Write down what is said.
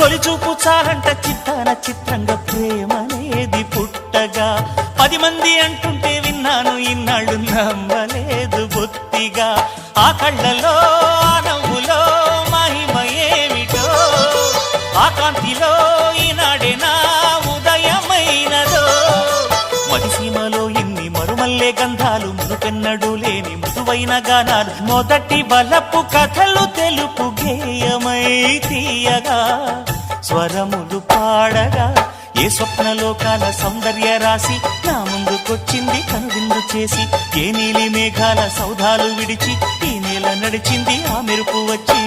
తొలిచూపు చాలంట చిత్తాన చిత్రంగా ప్రేమనేది పుట్టగా 10 మంది అంటుంటే విన్నాను ఇన్నాళ్ళు నమ్మలేదు బొత్తిగా ఆ కళ్ళలో ఆ నవ్వులో మహిమ ఏమిటో ఆ కాంతిలో ఈనాడే నా ఉదయమైనదో మదిసీమలో ఇన్ని మరుమల్లే గంధాలు మునుపెన్నడు లేని మృదువైన గానాలు మొదటి బలపు కథలు తెలుపు గేయమై తీయగా స్వరములు పాడగా ఏ స్వప్నలోకాల సౌందర్య రాశి నా ముందుకొచ్చింది కనువిందు చేసి ఏ నీలి మేఘాల సౌధాలు విడిచి ఈ నేల నడిచింది ఆ మెరుపు వచ్చి